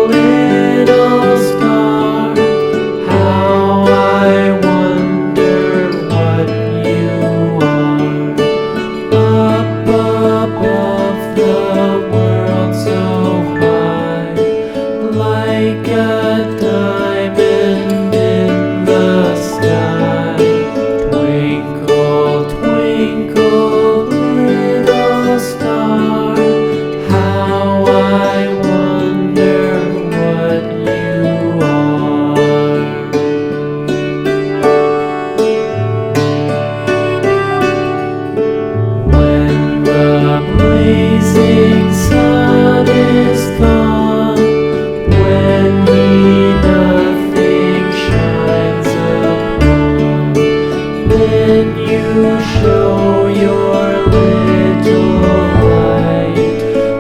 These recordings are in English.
little star, how I wonder what you are. Up above the world so high, like a diamond in the sky. Twinkle, twinkle, little star, how I wonder what you are. When the blazing sun is gone, when he nothing shines upon, then you show your little light.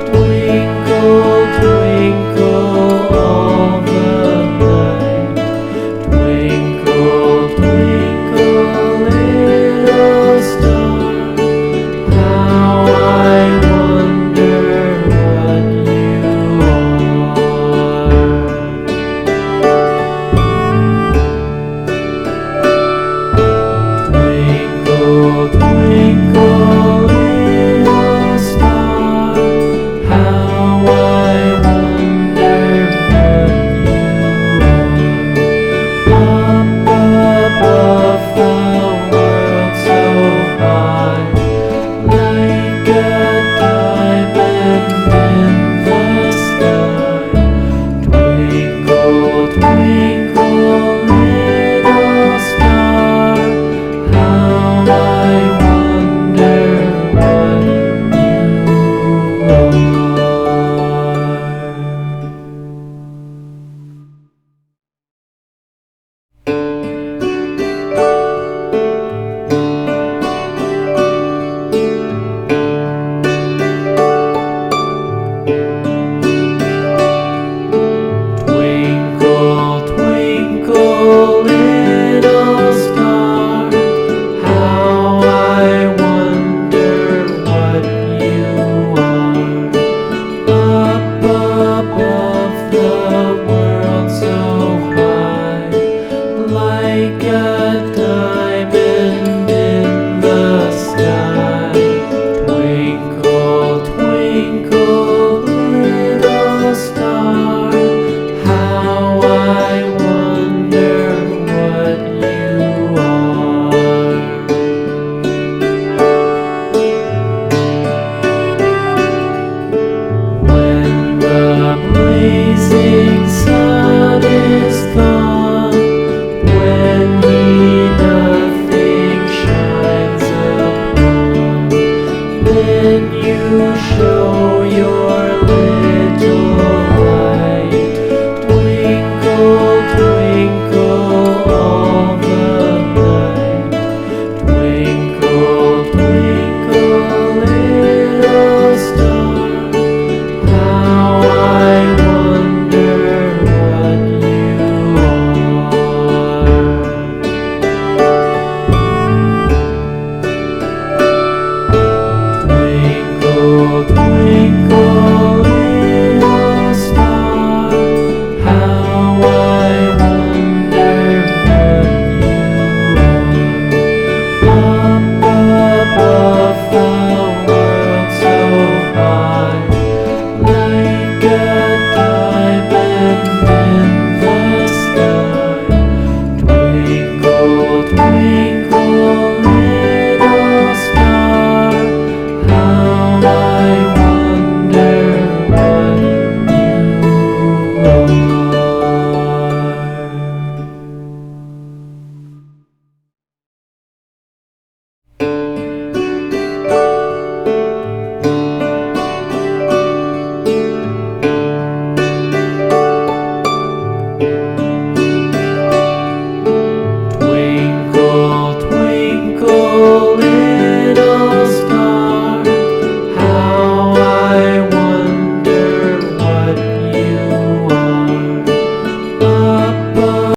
Twinkle, twinkle all the night. Twinkle, twinkle, little star, how I wonder what you are. Twinkle, twinkle, little star, how I wonder what you are. Up above the world so high, like a diamond in the sky. Twinkle, twinkle, little star, how I wonder what you are. Twinkle, twinkle, little star, how I wonder what you are. Up above the